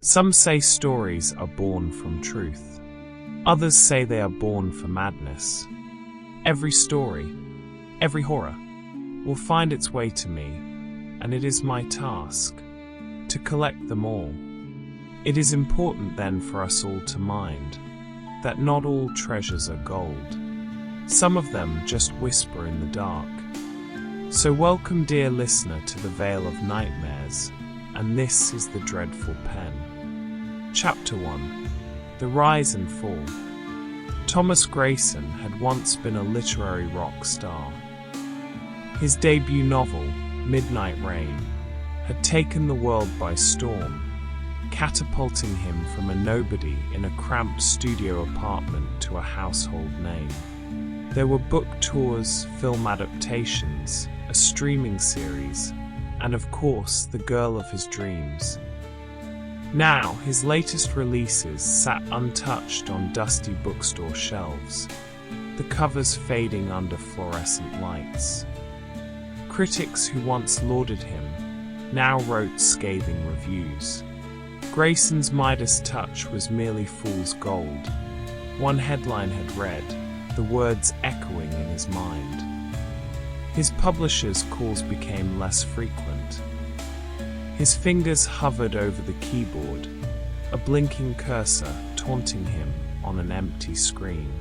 Some say stories are born from truth. Others say they are born for madness. Every story, every horror, will find its way to me, and it is my task to collect them all. It is important then for us all to mind that not all treasures are gold. Some of them just whisper in the dark. So welcome, dear listener, to the Vale of Nightmares, and this is the Dreadful Pen. Chapter 1. The Rise and Fall. Thomas Grayson had once been a literary rock star. His debut novel, Midnight Rain, had taken the world by storm, catapulting him from a nobody in a cramped studio apartment to a household name. There were book tours, film adaptations, a streaming series, and of course, the girl of his dreams. Now, his latest releases sat untouched on dusty bookstore shelves, the covers fading under fluorescent lights. Critics who once lauded him now wrote scathing reviews. Grayson's Midas touch was merely fool's gold. One headline had read, the words echoing in his mind. His publisher's calls became less frequent. His fingers hovered over the keyboard, a blinking cursor taunting him on an empty screen.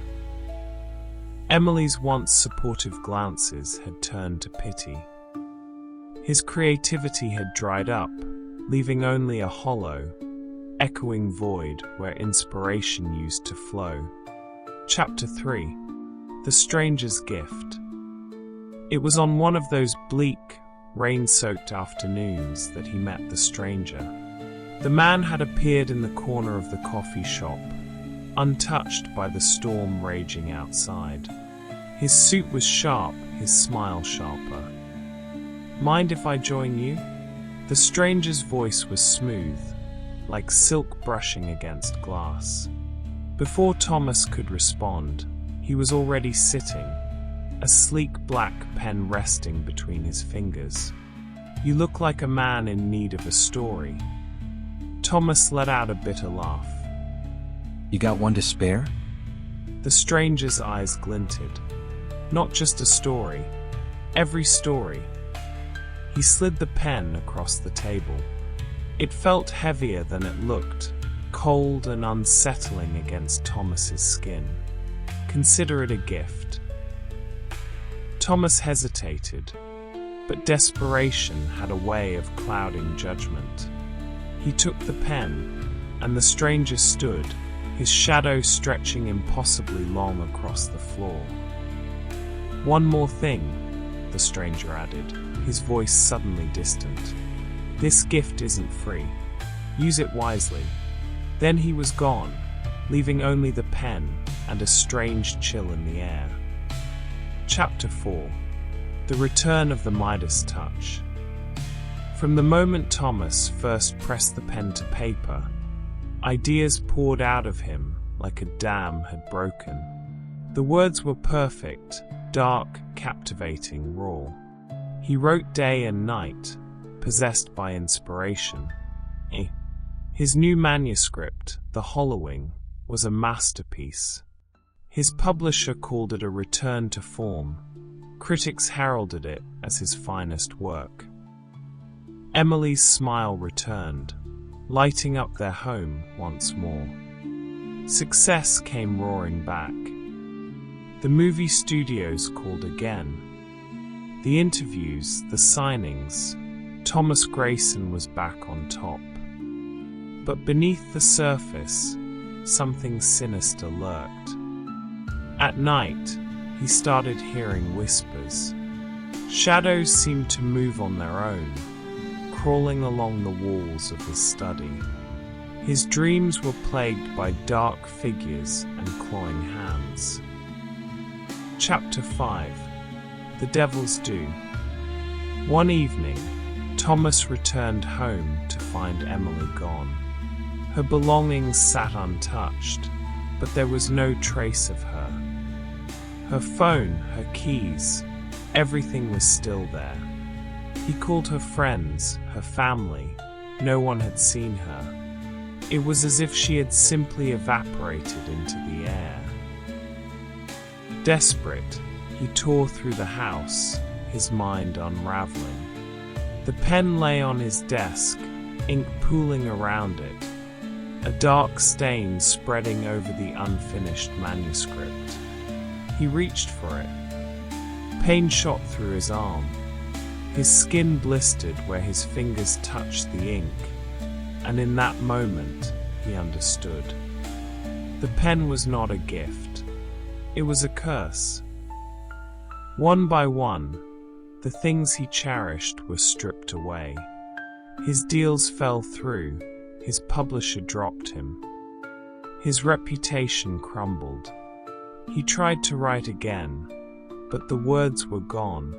Emily's once supportive glances had turned to pity. His creativity had dried up, leaving only a hollow, echoing void where inspiration used to flow. Chapter 3. The Stranger's Gift. It was on one of those bleak, rain-soaked afternoons that he met the stranger. The man had appeared in the corner of the coffee shop, untouched by the storm raging outside. His suit was sharp, his smile sharper. "Mind if I join you?" The stranger's voice was smooth, like silk brushing against glass. Before Thomas could respond, he was already sitting, a sleek black pen resting between his fingers. "You look like a man in need of a story." Thomas let out a bitter laugh. "You got one to spare?" The stranger's eyes glinted. "Not just a story. Every story." He slid the pen across the table. It felt heavier than it looked, cold and unsettling against Thomas's skin. "Consider it a gift." Thomas hesitated, but desperation had a way of clouding judgment. He took the pen, and the stranger stood, his shadow stretching impossibly long across the floor. "One more thing," the stranger added, his voice suddenly distant. "This gift isn't free. Use it wisely." Then he was gone, leaving only the pen and a strange chill in the air. Chapter 4. The Return of the Midas Touch. From the moment Thomas first pressed the pen to paper, ideas poured out of him like a dam had broken. The words were perfect, dark, captivating, raw. He wrote day and night, possessed by inspiration. His new manuscript, The Hollowing, was a masterpiece. His publisher called it a return to form. Critics heralded it as his finest work. Emily's smile returned, lighting up their home once more. Success came roaring back. The movie studios called again. The interviews, the signings, Thomas Grayson was back on top. But beneath the surface, something sinister lurked. At night, he started hearing whispers. Shadows seemed to move on their own, crawling along the walls of his study. His dreams were plagued by dark figures and clawing hands. Chapter 5. The Devil's Due. One evening, Thomas returned home to find Emily gone. Her belongings sat untouched, but there was no trace of her. Her phone, her keys, everything was still there. He called her friends, her family. No one had seen her. It was as if she had simply evaporated into the air. Desperate, he tore through the house, his mind unraveling. The pen lay on his desk, ink pooling around it, a dark stain spreading over the unfinished manuscript. He reached for it. Pain shot through his arm. His skin blistered where his fingers touched the ink, and in that moment, he understood. The pen was not a gift. It was a curse. One by one, the things he cherished were stripped away. His deals fell through, his publisher dropped him. His reputation crumbled. He tried to write again, but the words were gone.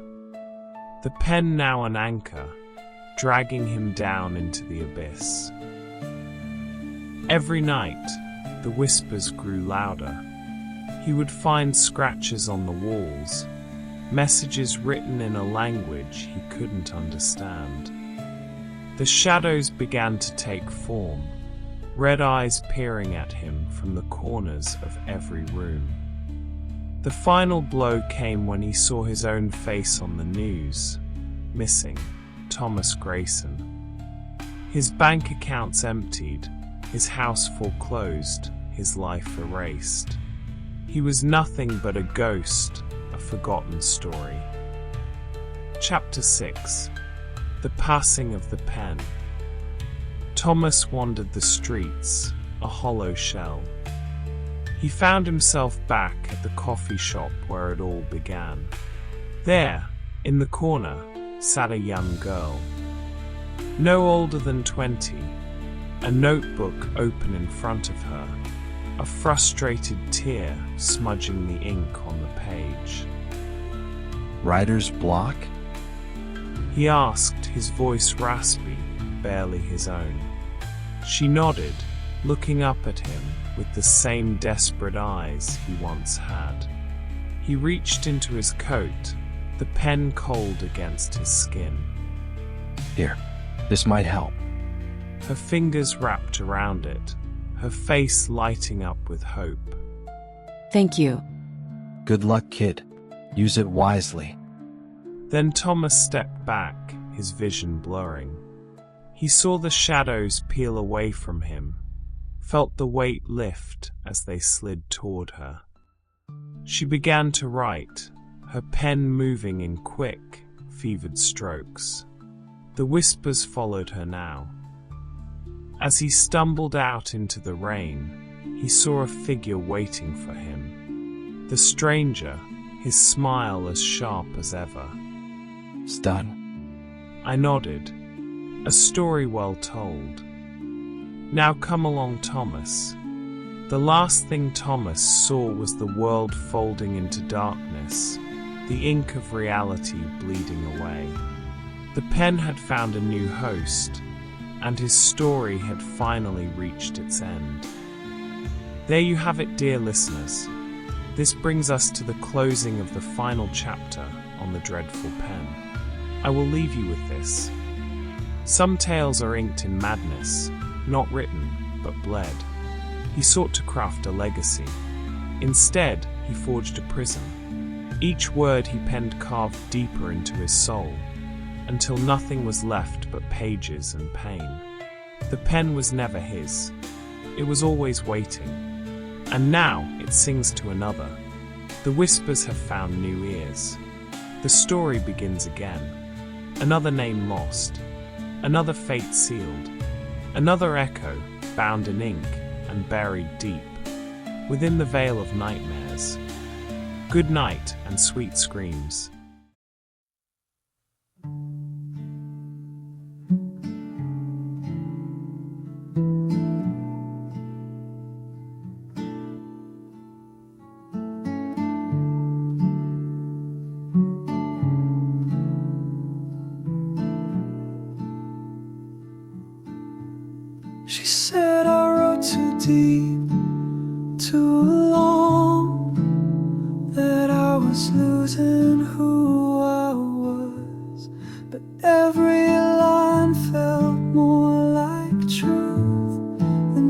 The pen now an anchor, dragging him down into the abyss. Every night, the whispers grew louder. He would find scratches on the walls, messages written in a language he couldn't understand. The shadows began to take form, red eyes peering at him from the corners of every room. The final blow came when he saw his own face on the news. Missing, Thomas Grayson. His bank accounts emptied, his house foreclosed, his life erased. He was nothing but a ghost, a forgotten story. Chapter 6. The Passing of the Pen. Thomas wandered the streets, a hollow shell. He found himself back at the coffee shop where it all began. There, in the corner, sat a young girl. No older than 20, a notebook open in front of her, a frustrated tear smudging the ink on the page. Writer's block? He asked, his voice raspy, barely his own. She nodded, looking up at him with the same desperate eyes he once had. He reached into his coat, the pen cold against his skin. Here, this might help. Her fingers wrapped around it, her face lighting up with hope. Thank you. Good luck, kid. Use it wisely. Then Thomas stepped back, his vision blurring. He saw the shadows peel away from him, felt the weight lift as they slid toward her. She began to write, her pen moving in quick, fevered strokes. The whispers followed her now. As he stumbled out into the rain, he saw a figure waiting for him. The stranger, his smile as sharp as ever. It's done. I nodded. A story well told. Now come along, Thomas. The last thing Thomas saw was the world folding into darkness, the ink of reality bleeding away. The pen had found a new host, and his story had finally reached its end. There you have it, dear listeners. This brings us to the closing of the final chapter on the dreadful pen. I will leave you with this. Some tales are inked in madness, not written, but bled. He sought to craft a legacy. Instead, he forged a prison. Each word he penned carved deeper into his soul, until nothing was left but pages and pain. The pen was never his. It was always waiting. And now it sings to another. The whispers have found new ears. The story begins again. Another name lost. Another fate sealed. Another echo, bound in ink and buried deep, within the veil of nightmares. Good night and sweet screams. She said I wrote too deep, too long, that I was losing who I was. But every line felt more like truth than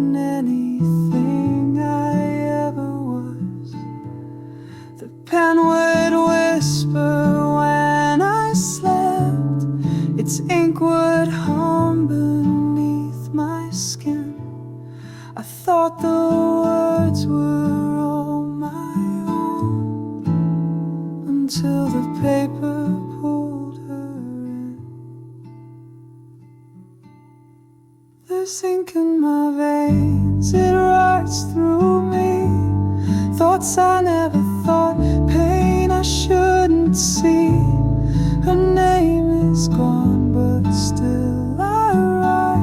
skin. I thought the words were all my own, until the paper pulled her in. There's ink in my veins, it runs through me. Thoughts I never thought, pain I shouldn't see. Her name is gone, but still I write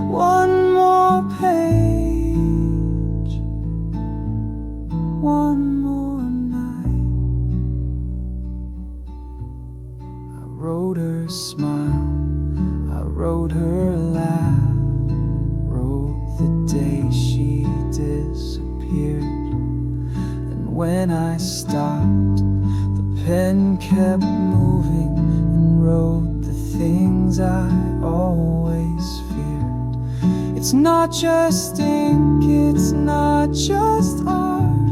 one more page, one more night. I wrote her smile, I wrote her laugh, wrote the day she disappeared. And when I stopped, the pen kept moving and wrote the things I always feared. It's not just ink, it's not just art,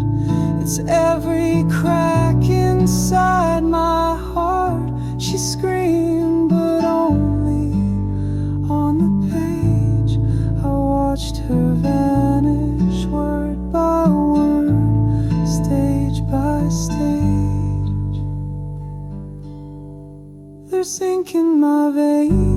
it's every crack inside my heart. She screamed, but only on the page. I watched her vanish word by word, stage by stage. There's ink in my veins,